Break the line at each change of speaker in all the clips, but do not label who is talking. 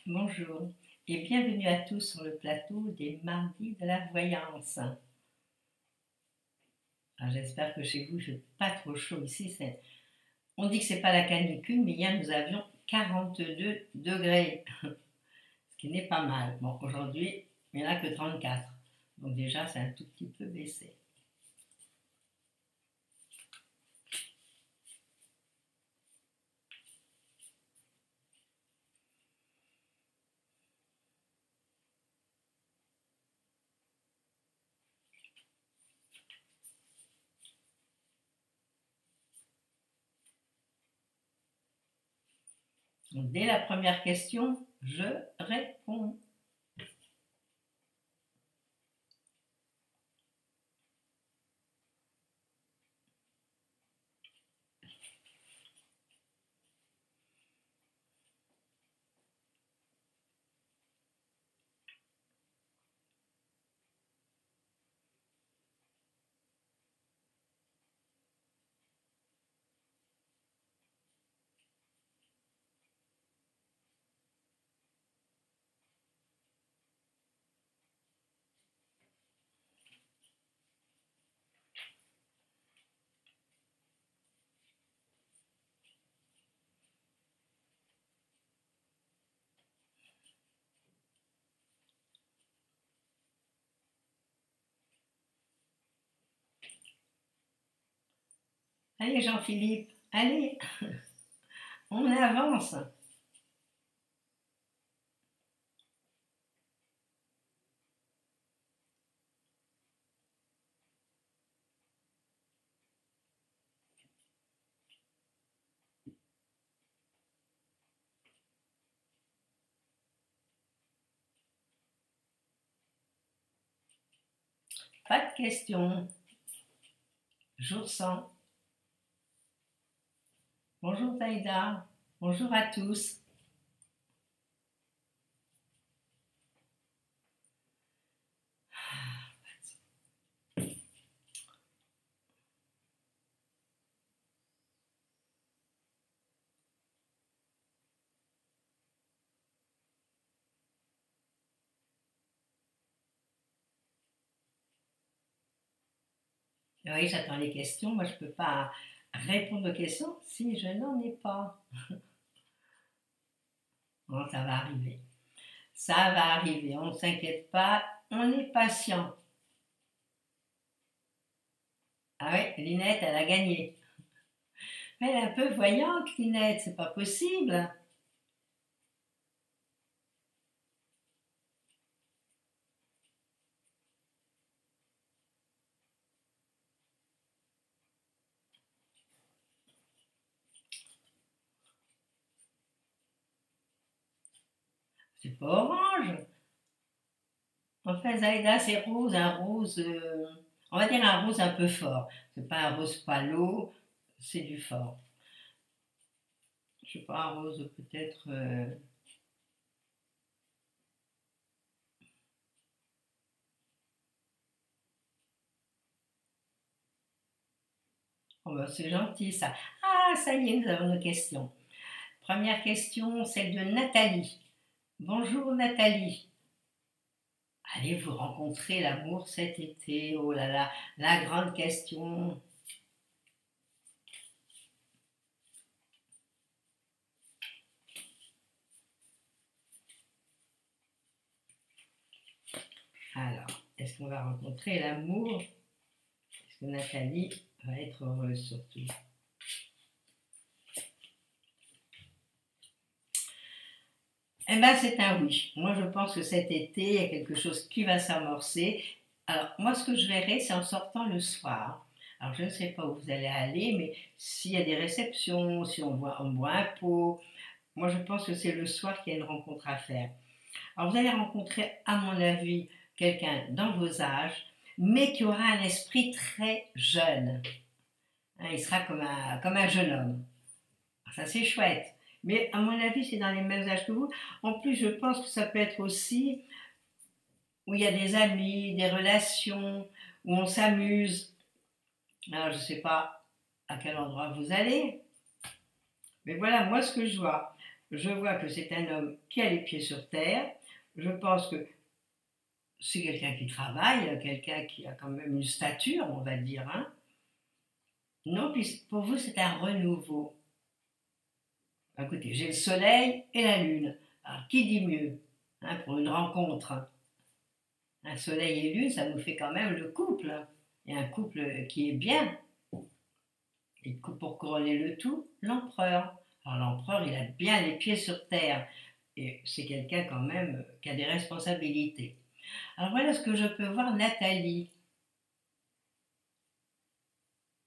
Bonjour et bienvenue à tous sur le plateau des mardis de la voyance. J'espère que chez vous il ne fait pas trop chaud ici. On dit que c'est pas la canicule, mais hier nous avions 42 degrés, ce qui n'est pas mal. Bon, aujourd'hui il n'y en a que 34, donc déjà c'est un tout petit peu baissé. Donc, dès la première question, je réponds. Allez Jean-Philippe, allez, on avance. Pas de questions. Jour 100. Bonjour Taïda, bonjour à tous. Oui, j'attends les questions. Moi, je ne peux pas répondre aux questions si je n'en ai pas. Bon, ça va arriver. Ça va arriver. On ne s'inquiète pas. On est patient. Ah oui, Linette, elle a gagné. Mais elle est un peu voyante, Linette. C'est pas possible. C'est pas orange. Enfin, Zaïda, c'est rose. Un rose, on va dire un rose un peu fort. C'est pas un rose palo, c'est du fort. Je sais pas, un rose peut-être. Oh, ben, c'est gentil ça. Ah, ça y est, nous avons nos questions. Première question, celle de Nathalie. Bonjour Nathalie. Allez-vous rencontrer l'amour cet été? Oh là là, la grande question. Alors, est-ce qu'on va rencontrer l'amour? Est-ce que Nathalie va être heureuse surtout? Eh bien, c'est un oui. Moi, je pense que cet été, il y a quelque chose qui va s'amorcer. Alors, moi, ce que je verrai, c'est en sortant le soir. Alors, je ne sais pas où vous allez aller, mais s'il y a des réceptions, si on boit un pot, moi, je pense que c'est le soir qu'il y a une rencontre à faire. Alors, vous allez rencontrer, à mon avis, quelqu'un dans vos âges, mais qui aura un esprit très jeune. Hein, il sera comme un jeune homme. Ça, c'est chouette. Mais à mon avis, c'est dans les mêmes âges que vous. En plus, je pense que ça peut être aussi où il y a des amis, des relations, où on s'amuse. Alors, je ne sais pas à quel endroit vous allez, mais voilà, moi, ce que je vois. je vois que c'est un homme qui a les pieds sur terre. Je pense que c'est quelqu'un qui travaille, quelqu'un qui a quand même une stature, on va dire. Hein. Non, puis pour vous, c'est un renouveau. Écoutez, j'ai le soleil et la lune. Alors, qui dit mieux hein, pour une rencontre? Un soleil et lune, ça nous fait quand même le couple. Hein. Et un couple qui est bien. Et pour couronner le tout, l'empereur. Alors l'empereur, il a bien les pieds sur terre. Et c'est quelqu'un quand même qui a des responsabilités. Alors voilà ce que je peux voir, Nathalie.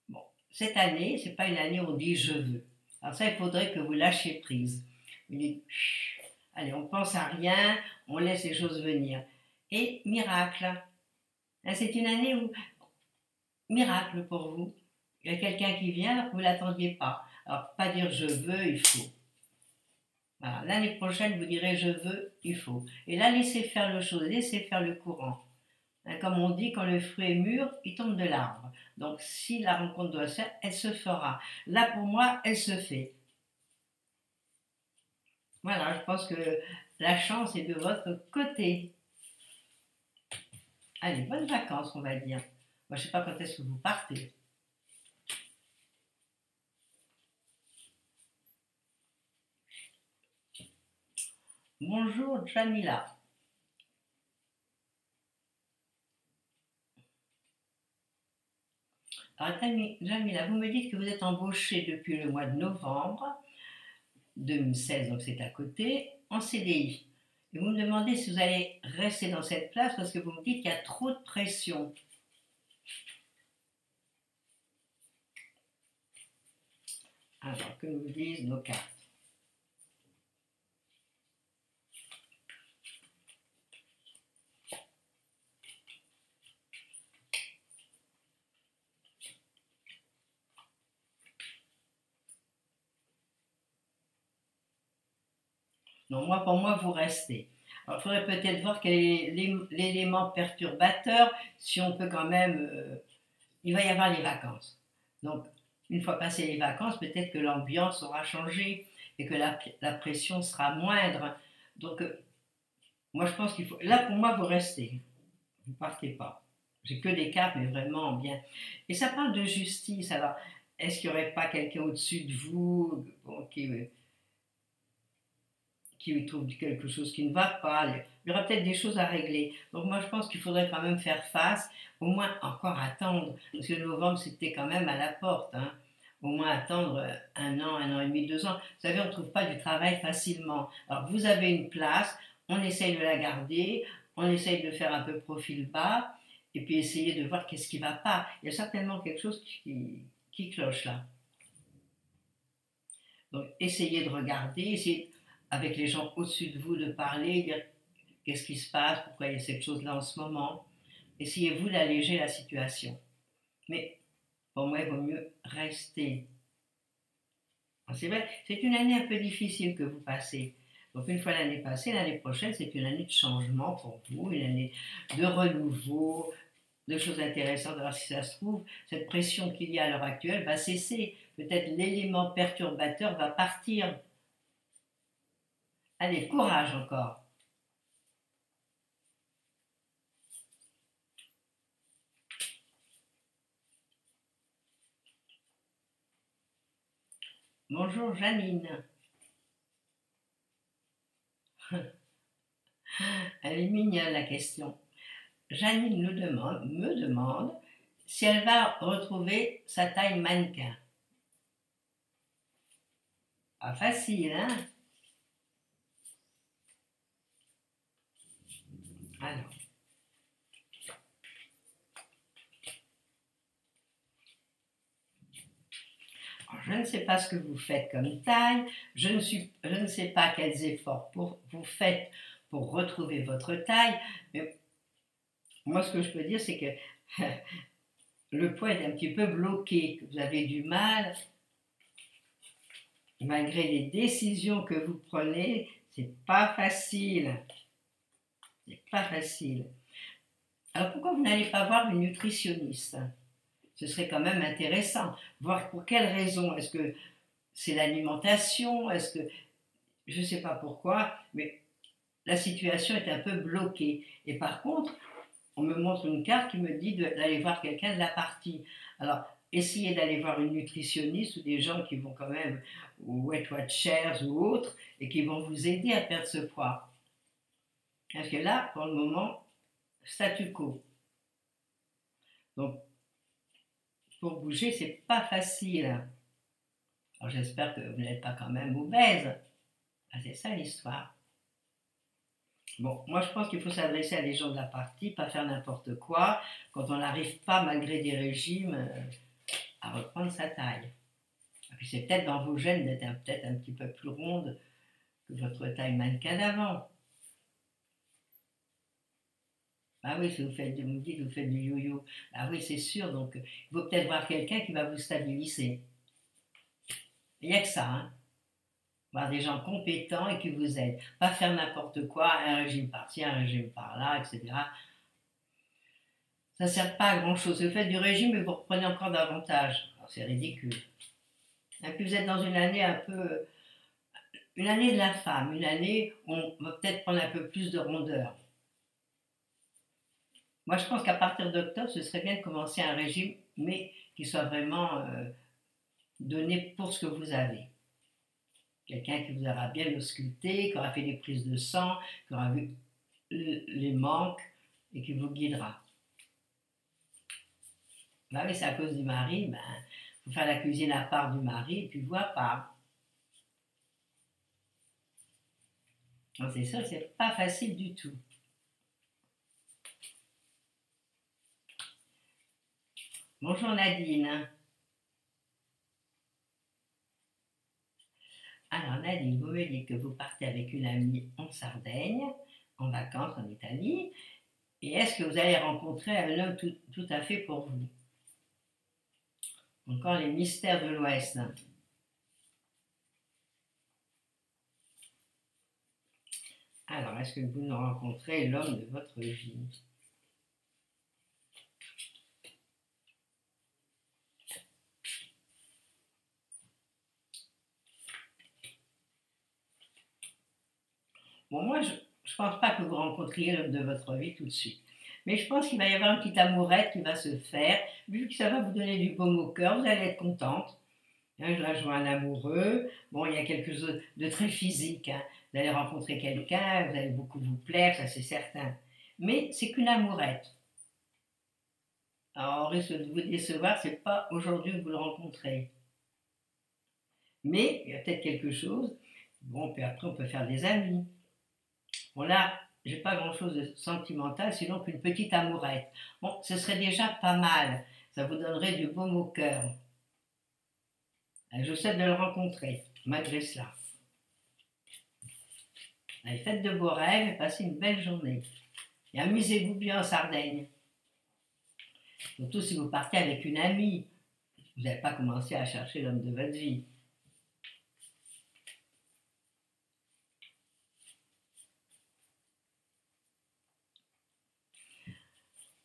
Bon, cette année, c'est pas une année où on dit je veux. Alors ça, il faudrait que vous lâchiez prise. Vous dites, allez, on pense à rien, on laisse les choses venir. Et miracle. C'est une année où, miracle pour vous. Il y a quelqu'un qui vient alors que vous ne l'attendiez pas. Alors, pas dire je veux, il faut. Voilà. L'année prochaine, vous direz je veux, il faut. Et là, laissez faire le chose, laissez faire le courant. Comme on dit, quand le fruit est mûr, il tombe de l'arbre. Donc, si la rencontre doit se faire, elle se fera. Là, pour moi, elle se fait. Voilà, je pense que la chance est de votre côté. Allez, bonnes vacances, on va dire. Moi, je ne sais pas quand est-ce que vous partez. Bonjour, Jamila. Alors, Jamila, vous me dites que vous êtes embauchée depuis le mois de novembre 2016, donc c'est à côté, en CDI. Et vous me demandez si vous allez rester dans cette place parce que vous me dites qu'il y a trop de pression. Alors, que nous disent nos cartes? Non, moi, pour moi, vous restez. Alors, il faudrait peut-être voir quel est l'élément perturbateur, si on peut quand même... il va y avoir les vacances. Donc, une fois passées les vacances, peut-être que l'ambiance aura changé et que la pression sera moindre. Donc, moi, je pense qu'il faut... Là, pour moi, vous restez. Vous ne partez pas. J'ai que des cartes, mais vraiment bien. Et ça parle de justice. Alors, est-ce qu'il n'y aurait pas quelqu'un au-dessus de vous bon, qui trouve quelque chose qui ne va pas? Il y aura peut-être des choses à régler. Donc, moi, je pense qu'il faudrait quand même faire face, au moins encore attendre. Parce que novembre, c'était quand même à la porte. Hein. Au moins attendre 1 an et demi, 2 ans. Vous savez, on ne trouve pas du travail facilement. Alors, vous avez une place, on essaye de la garder, on essaye de faire un peu profil bas, et puis essayer de voir qu'est-ce qui ne va pas. Il y a certainement quelque chose qui cloche là. Donc, essayez de regarder, essayez avec les gens au-dessus de vous de parler, dire qu'est-ce qui se passe, pourquoi il y a cette chose-là en ce moment. Essayez-vous d'alléger la situation. Mais pour moi, il vaut mieux rester. C'est vrai, c'est une année un peu difficile que vous passez. Donc une fois l'année passée, l'année prochaine, c'est une année de changement pour vous, une année de renouveau, de choses intéressantes. Alors si ça se trouve, cette pression qu'il y a à l'heure actuelle va cesser. Peut-être l'élément perturbateur va partir. Allez, courage encore. Bonjour Janine. Elle est mignonne la question. Janine me demande si elle va retrouver sa taille mannequin. Pas facile, hein? Alors. Je ne sais pas ce que vous faites comme taille, je ne sais pas quels efforts vous faites pour retrouver votre taille, mais moi ce que je peux dire c'est que le poids est un petit peu bloqué, que vous avez du mal, malgré les décisions que vous prenez, c'est pas facile. C'est pas facile. Alors pourquoi vous n'allez pas voir une nutritionniste? Ce serait quand même intéressant. Voir pour quelles raisons. Est-ce que c'est l'alimentation? Est-ce que je ne sais pas pourquoi, mais la situation est un peu bloquée. Et par contre, on me montre une carte qui me dit d'aller voir quelqu'un de la partie. Alors, essayez d'aller voir une nutritionniste ou des gens qui vont quand même, ou Weight Watchers ou autres, et qui vont vous aider à perdre ce poids. Parce que là, pour le moment, statu quo. Donc, pour bouger, c'est pas facile. Alors, j'espère que vous n'êtes pas quand même obèse. Ah, c'est ça l'histoire. Bon, moi je pense qu'il faut s'adresser à des gens de la partie, pas faire n'importe quoi, quand on n'arrive pas, malgré des régimes, à reprendre sa taille. Et puis c'est peut-être dans vos gènes d'être peut-être un petit peu plus ronde que votre taille mannequin d'avant. Ah oui, si vous faites, vous me dites que vous faites du yo-yo. Ah oui, c'est sûr, donc il faut peut-être voir quelqu'un qui va vous stabiliser. Il n'y a que ça, hein. Voir des gens compétents et qui vous aident. Pas faire n'importe quoi, un régime par-ci, un régime par-là, etc. Ça ne sert pas à grand-chose. Vous faites du régime et vous reprenez encore davantage. C'est ridicule. Et puis vous êtes dans une année un peu... Une année de la femme, une année où on va peut-être prendre un peu plus de rondeur. Moi, je pense qu'à partir d'octobre, ce serait bien de commencer un régime, mais qui soit vraiment donné pour ce que vous avez. Quelqu'un qui vous aura bien ausculté, qui aura fait des prises de sang, qui aura vu les manques et qui vous guidera. Bah oui, c'est à cause du mari, ben, faut faire la cuisine à part du mari et puis vous à part. Donc c'est ça, c'est pas facile du tout. Bonjour Nadine. Alors Nadine, vous me dites que vous partez avec une amie en Sardaigne, en vacances en Italie, et est-ce que vous allez rencontrer un homme tout à fait pour vous? Encore les mystères de l'Ouest. Alors, est-ce que vous rencontrez l'homme de votre vie? Bon, moi, je ne pense pas que vous rencontriez l'homme de votre vie tout de suite. Mais je pense qu'il va y avoir une petite amourette qui va se faire. Vu que ça va vous donner du baume au cœur, vous allez être contente. Hein, là, je vois un amoureux. Bon, il y a quelque chose de très physique. Hein. Vous allez rencontrer quelqu'un, vous allez beaucoup vous plaire, ça c'est certain. Mais c'est qu'une amourette. Alors, on risque de vous décevoir, c'est pas aujourd'hui que vous le rencontrez. Mais il y a peut-être quelque chose. Bon, puis après, on peut faire des amis. Bon, là, j'ai pas grand-chose de sentimental, sinon qu'une petite amourette. Bon, ce serait déjà pas mal. Ça vous donnerait du baume au cœur. Je vous souhaite de le rencontrer, malgré cela. Allez, faites de beaux rêves et passez une belle journée. Et amusez-vous bien en Sardaigne. Surtout si vous partez avec une amie. Vous n'allez pas commencer à chercher l'homme de votre vie.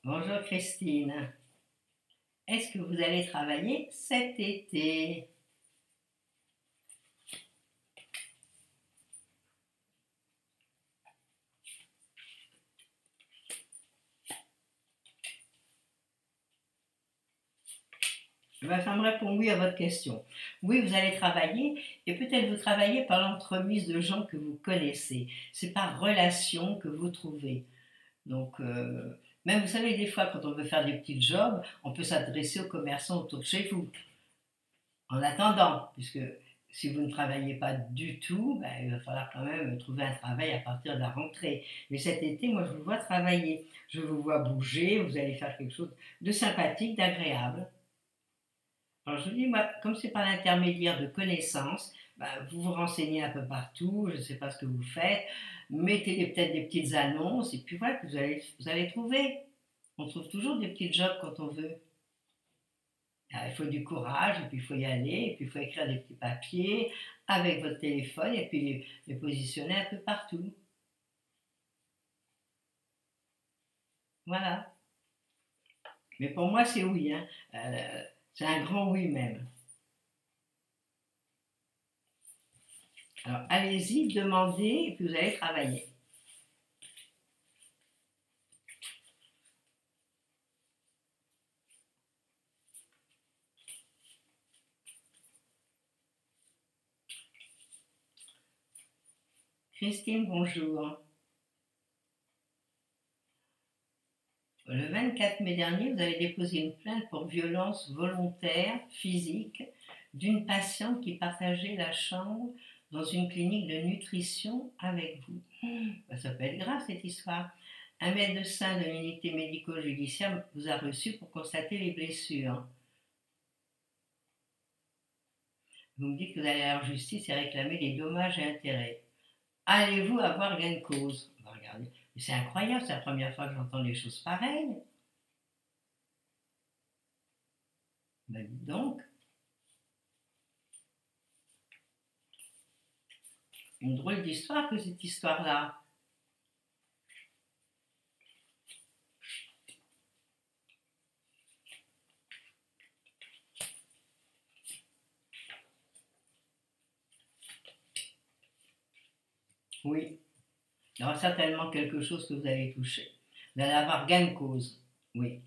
Bonjour Christine. Est-ce que vous allez travailler cet été? Ma femme répond oui à votre question. Oui, vous allez travailler et peut-être vous travaillez par l'entremise de gens que vous connaissez. C'est par relation que vous trouvez. Donc, même vous savez, des fois, quand on veut faire des petits jobs, on peut s'adresser aux commerçants autour de chez vous. En attendant, puisque si vous ne travaillez pas du tout, ben, il va falloir quand même trouver un travail à partir de la rentrée. Mais cet été, moi, je vous vois travailler. Je vous vois bouger, vous allez faire quelque chose de sympathique, d'agréable. Alors je vous dis, moi, comme c'est par l'intermédiaire de connaissances, ben, vous vous renseignez un peu partout, je ne sais pas ce que vous faites, mettez peut-être des petites annonces, et puis voilà, vous allez trouver. On trouve toujours des petits jobs quand on veut. Alors, il faut du courage, et puis il faut y aller, et puis il faut écrire des petits papiers avec votre téléphone, et puis les positionner un peu partout. Voilà. Mais pour moi, c'est oui, hein. C'est un grand oui même. Alors allez-y, demandez et puis vous allez travailler. Christine, bonjour. Le 24 mai dernier, vous avez déposé une plainte pour violence volontaire physique d'une patiente qui partageait la chambre dans une clinique de nutrition avec vous. Ça peut être grave cette histoire. Un médecin de l'unité médico-judiciaire vous a reçu pour constater les blessures. Vous me dites que vous allez à la justice et réclamer les dommages et intérêts. Allez-vous avoir gain de cause? Regardez, c'est incroyable, c'est la première fois que j'entends des choses pareilles. Ben dis donc. Une drôle d'histoire que cette histoire-là. Oui, il y aura certainement quelque chose que vous allez toucher. Vous allez avoir gain de cause. Oui.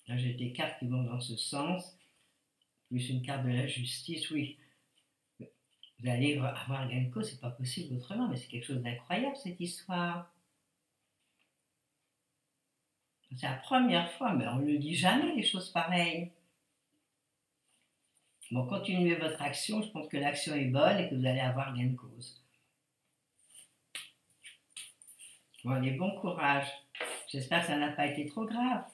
Là, j'ai des cartes qui vont dans ce sens. Plus une carte de la justice, oui. Vous allez avoir gain de cause, c'est pas possible autrement, mais c'est quelque chose d'incroyable cette histoire. C'est la première fois, mais on ne le dit jamais, les choses pareilles. Bon, continuez votre action, je pense que l'action est bonne et que vous allez avoir gain de cause. Bon, allez, bon courage. J'espère que ça n'a pas été trop grave.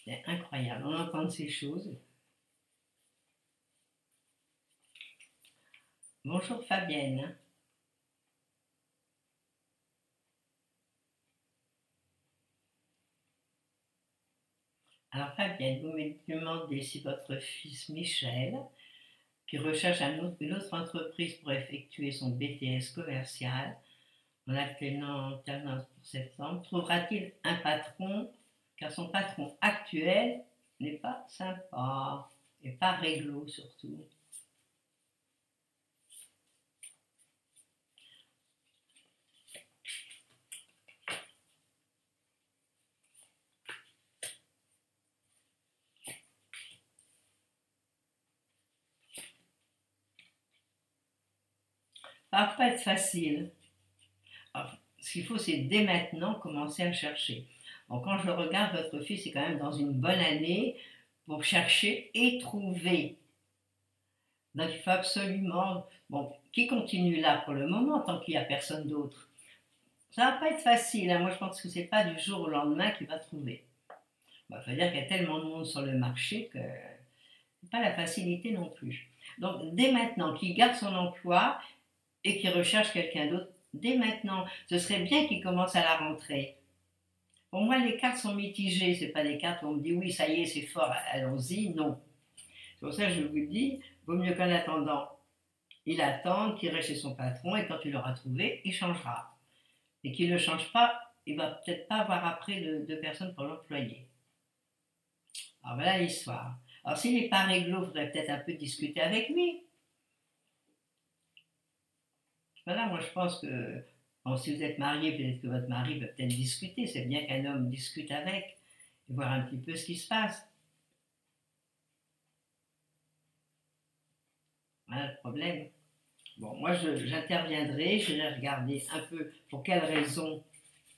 C'est incroyable, on entend ces choses. Bonjour Fabienne. Alors Fabienne, vous me demandez si votre fils Michel, qui recherche une autre entreprise pour effectuer son BTS commercial, en alternance pour septembre, trouvera-t-il un patron, car son patron actuel n'est pas sympa et pas réglo surtout. Ça va pas être facile. Alors, ce qu'il faut, c'est dès maintenant commencer à chercher. Donc, quand je regarde, votre fils est quand même dans une bonne année pour chercher et trouver. Donc, il faut absolument, bon, qui continue là pour le moment, tant qu'il n'y a personne d'autre. Ça va pas être facile, hein. Moi, je pense que c'est pas du jour au lendemain qu'il va trouver. Bon, il faut dire qu'il y a tellement de monde sur le marché que c'est pas la facilité non plus. Donc, dès maintenant, qu'il garde son emploi et qu'il recherche quelqu'un d'autre, dès maintenant, ce serait bien qu'il commence à la rentrée. Pour moi, les cartes sont mitigées. C'est pas des cartes où on me dit oui, ça y est, c'est fort, allons-y. Non. C'est pour ça que je vous dis, vaut mieux qu'en attendant, il attende, qu'il reste chez son patron et quand il l'aura trouvé, il changera. Et qu'il ne change pas, il va peut-être pas avoir après de personnes pour l'employer. Alors voilà l'histoire. Alors s'il n'est pas réglo, il faudrait peut-être un peu discuter avec lui. Voilà, moi je pense que bon, si vous êtes marié, peut-être que votre mari peut peut-être discuter. C'est bien qu'un homme discute avec et voir un petit peu ce qui se passe. Voilà le problème. Bon, moi j'interviendrai, je vais regarder un peu pour quelles raisons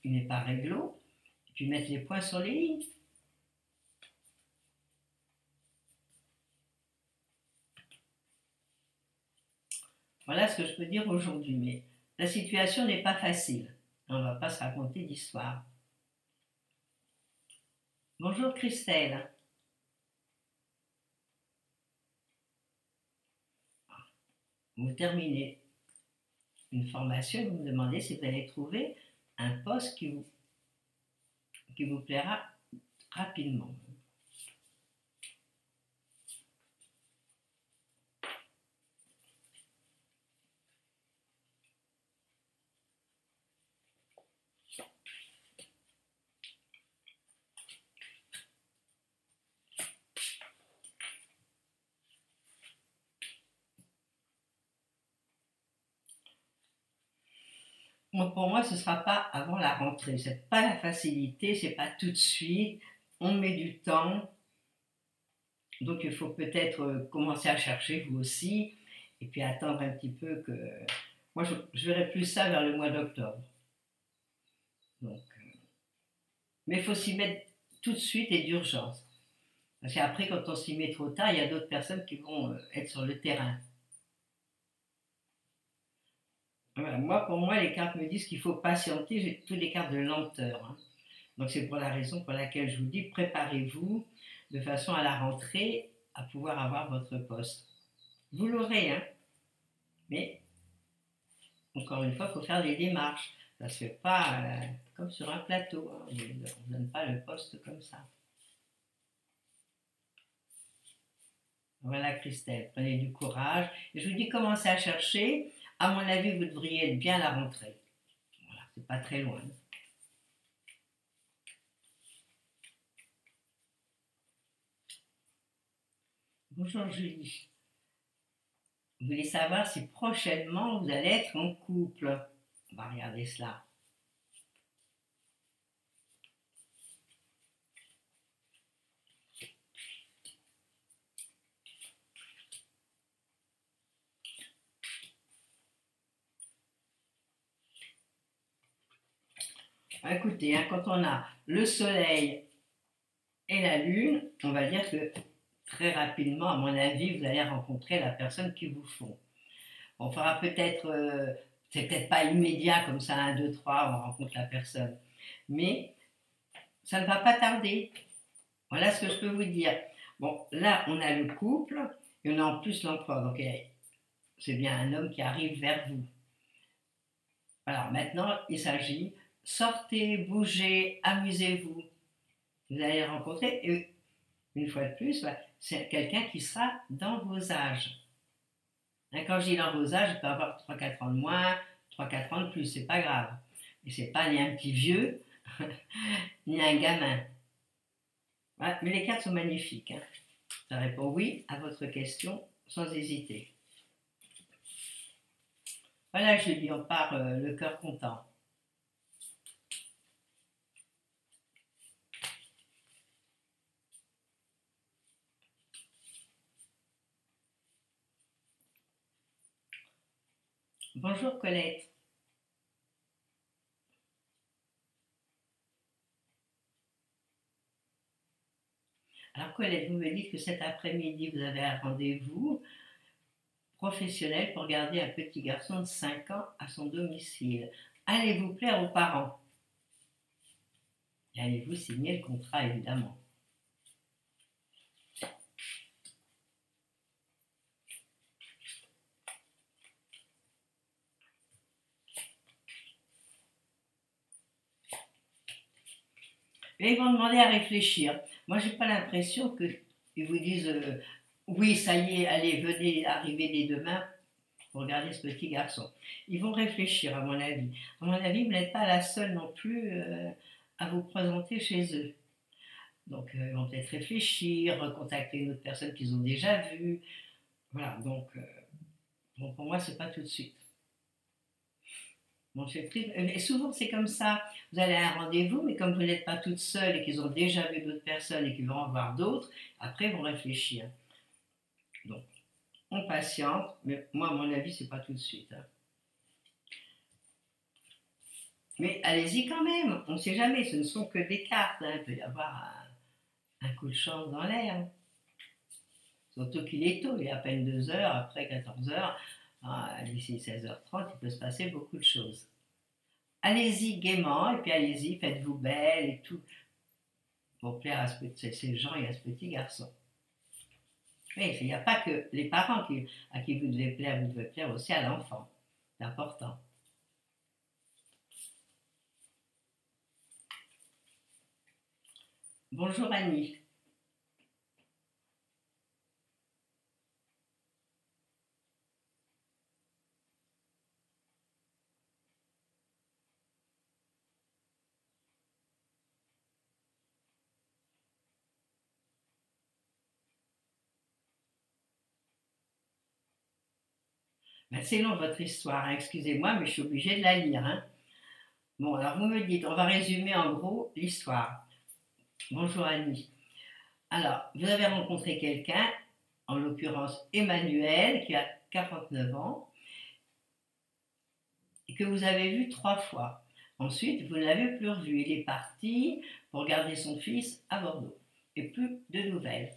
il n'est pas réglo, et puis mettre les points sur les i. Voilà ce que je peux dire aujourd'hui, mais la situation n'est pas facile. On ne va pas se raconter d'histoire. Bonjour Christelle. Vous terminez une formation et vous me demandez si vous allez trouver un poste qui vous plaira rapidement. Pour moi, ce ne sera pas avant la rentrée. Ce n'est pas la facilité, ce n'est pas tout de suite. On met du temps. Donc, il faut peut-être commencer à chercher, vous aussi, et puis attendre un petit peu que... Moi, je verrai plus ça vers le mois d'octobre. Donc, mais il faut s'y mettre tout de suite et d'urgence. Parce qu'après, quand on s'y met trop tard, il y a d'autres personnes qui vont être sur le terrain. Voilà. Moi, pour moi, les cartes me disent qu'il faut patienter. J'ai toutes les cartes de lenteur, hein. Donc, c'est pour la raison pour laquelle je vous dis, préparez-vous de façon à la rentrée à pouvoir avoir votre poste. Vous l'aurez, hein. Mais, encore une fois, il faut faire des démarches. Ça ne se fait pas comme sur un plateau, hein. On ne donne pas le poste comme ça. Voilà, Christelle, prenez du courage. Et je vous dis, commencez à chercher. À mon avis, vous devriez être bien à la rentrée. Voilà, c'est pas très loin. Bonjour Julie. Vous voulez savoir si prochainement vous allez être en couple. On va regarder cela. Écoutez, hein, quand on a le soleil et la lune, on va dire que très rapidement, à mon avis, vous allez rencontrer la personne qu'il vous faut. On fera peut-être, c'est peut-être pas immédiat comme ça, 1, 2, 3, on rencontre la personne. Mais ça ne va pas tarder. Voilà ce que je peux vous dire. Bon, là, on a le couple et on a en plus l'emploi. Donc, c'est bien un homme qui arrive vers vous. Alors maintenant, il s'agit, sortez, bougez, amusez-vous. Vous allez rencontrer, et une fois de plus, c'est quelqu'un qui sera dans vos âges. Hein, quand je dis dans vos âges, il peut avoir 3-4 ans de moins, 3-4 ans de plus, c'est pas grave. Et c'est pas ni un petit vieux, ni un gamin. Voilà, mais les cartes sont magnifiques, hein. Ça répond oui à votre question sans hésiter. Voilà, Julie, on part le cœur content. Bonjour Colette. Alors Colette, vous me dites que cet après-midi, vous avez un rendez-vous professionnel pour garder un petit garçon de 5 ans à son domicile. Allez-vous plaire aux parents? Et allez-vous signer le contrat, évidemment. Et ils vont demander à réfléchir. Moi, j'ai pas l'impression qu'ils vous disent oui, ça y est, allez, venez, arrivez dès demain pour regarder ce petit garçon. Ils vont réfléchir, à mon avis. À mon avis, vous n'êtes pas la seule non plus à vous présenter chez eux. Donc, ils vont peut-être réfléchir, recontacter une autre personne qu'ils ont déjà vue. Voilà, donc, bon, pour moi, c'est pas tout de suite. Bon, c'est triste. Et souvent, c'est comme ça. Vous allez à un rendez-vous, mais comme vous n'êtes pas toute seule et qu'ils ont déjà vu d'autres personnes et qu'ils vont en voir d'autres, après, ils vont réfléchir. Donc, on patiente, mais moi, à mon avis, c'est pas tout de suite, hein. Mais allez-y quand même, on ne sait jamais, ce ne sont que des cartes, hein. Il peut y avoir un coup de chance dans l'air. Surtout qu'il est tôt, il est à peine 2 heures, après 14 heures, d'ici 16h30, il peut se passer beaucoup de choses. Allez-y gaiement, et puis allez-y, faites-vous belle et tout, pour plaire à ces gens et à ce petit garçon. Oui, il n'y a pas que les parents à qui vous devez plaire aussi à l'enfant. C'est important. Bonjour Annie. Ben, c'est long votre histoire, hein. Excusez-moi, mais je suis obligée de la lire, hein. Bon, alors vous me dites, on va résumer en gros l'histoire. Bonjour Annie. Alors, vous avez rencontré quelqu'un, en l'occurrence Emmanuel, qui a 49 ans, et que vous avez vu 3 fois. Ensuite, vous ne l'avez plus revu. Il est parti pour garder son fils à Bordeaux. Et plus de nouvelles.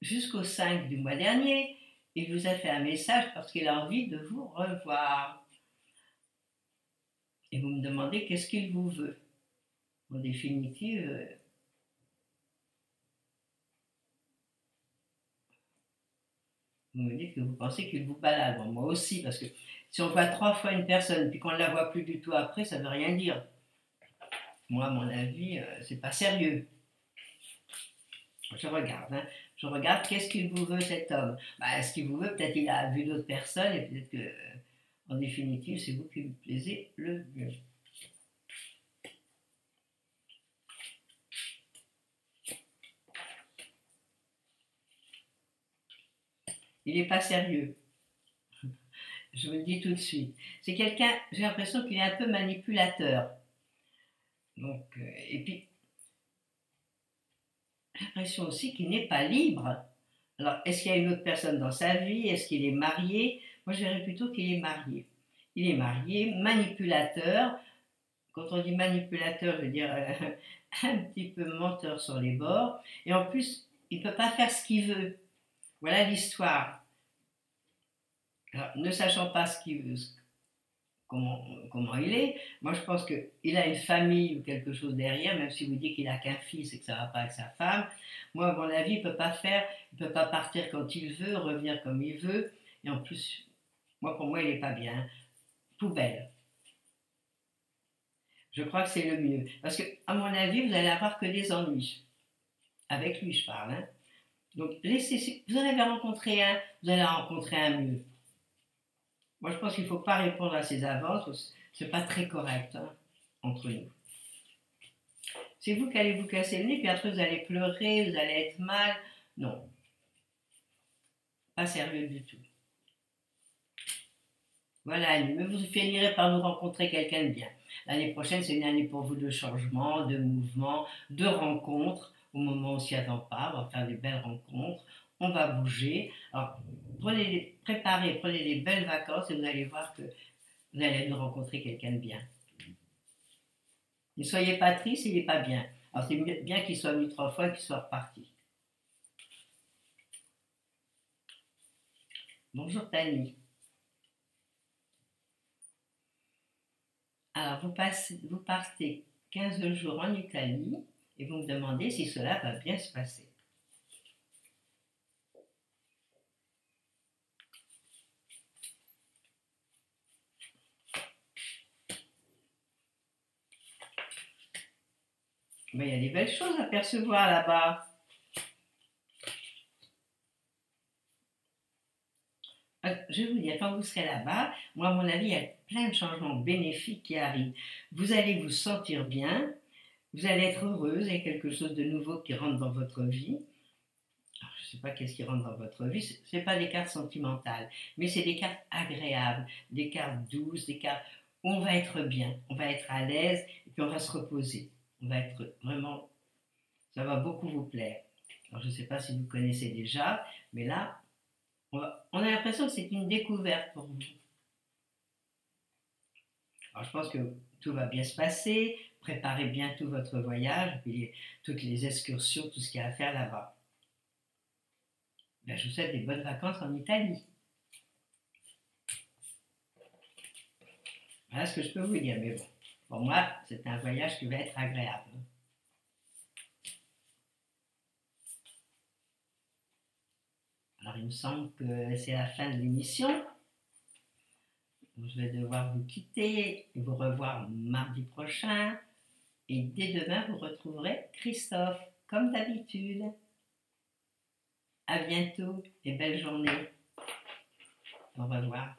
Jusqu'au 5 du mois dernier, il vous a fait un message parce qu'il a envie de vous revoir. Et vous me demandez qu'est-ce qu'il vous veut. En définitive, vous me dites que vous pensez qu'il vous balade. Bon, moi aussi, parce que si on voit 3 fois une personne puis qu'on ne la voit plus du tout après, ça ne veut rien dire. Moi, à mon avis, c'est pas sérieux. Je regarde, hein. Je regarde qu'est-ce qu'il vous veut cet homme. Bah, ce qu'il vous veut, peut-être il a vu d'autres personnes et peut-être que, en définitive, c'est vous qui lui plaisez le mieux. Il n'est pas sérieux. Je vous le dis tout de suite. C'est quelqu'un, j'ai l'impression qu'il est un peu manipulateur. Donc, et puis, j'ai l'impression aussi qu'il n'est pas libre. Alors, est-ce qu'il y a une autre personne dans sa vie? Est-ce qu'il est marié? Moi, je dirais plutôt qu'il est marié. Il est marié, manipulateur. Quand on dit manipulateur, je veux dire un petit peu menteur sur les bords. Et en plus, il ne peut pas faire ce qu'il veut. Voilà l'histoire. Alors, ne sachant pas ce qu'il veut, comment il est, moi je pense qu'il a une famille ou quelque chose derrière, même si vous dites qu'il n'a qu'un fils et que ça ne va pas avec sa femme. Moi, à mon avis, il ne peut pas faire, il ne peut pas partir quand il veut, revenir comme il veut. Et en plus, pour moi, il n'est pas bien. Poubelle. Je crois que c'est le mieux. Parce que, à mon avis, vous allez avoir que des ennuis. Avec lui, je parle. Hein. Donc, laissez, vous en avez rencontré un, vous allez en rencontrer un mieux. Moi, je pense qu'il ne faut pas répondre à ses avances, c'est pas très correct hein, entre nous. C'est vous qui allez vous casser le nez, puis après vous allez pleurer, vous allez être mal. Non, pas sérieux du tout. Voilà, mais vous finirez par nous rencontrer quelqu'un de bien. L'année prochaine, c'est une année pour vous de changement, de mouvement, de rencontres. Au moment où on s'y attend pas, on va faire des belles rencontres, on va bouger. Alors, préparez des belles vacances et vous allez voir que vous allez nous rencontrer quelqu'un de bien. Ne soyez pas triste, il n'est pas bien. Alors c'est bien qu'il soit venu 3 fois et qu'il soit reparti. Bonjour Tani. Alors vous partez 15 jours en Italie et vous me demandez si cela va bien se passer. Mais il y a des belles choses à percevoir là-bas. Je vais vous dire, quand vous serez là-bas, moi, à mon avis, il y a plein de changements bénéfiques qui arrivent. Vous allez vous sentir bien, vous allez être heureuse, il y a quelque chose de nouveau qui rentre dans votre vie. Alors, je ne sais pas qu'est-ce qui rentre dans votre vie, ce n'est pas des cartes sentimentales, mais c'est des cartes agréables, des cartes douces, des cartes où on va être bien, on va être à l'aise et puis on va se reposer. On va être vraiment, ça va beaucoup vous plaire. Alors, je ne sais pas si vous connaissez déjà, mais là, on a l'impression que c'est une découverte pour vous. Alors, je pense que tout va bien se passer. Préparez bien tout votre voyage, puis toutes les excursions, tout ce qu'il y a à faire là-bas. Je vous souhaite des bonnes vacances en Italie. Voilà ce que je peux vous dire. Mais bon, pour moi, c'est un voyage qui va être agréable. Alors, il me semble que c'est la fin de l'émission. Je vais devoir vous quitter et vous revoir mardi prochain. Et dès demain, vous retrouverez Christophe, comme d'habitude. À bientôt et belle journée. Au revoir.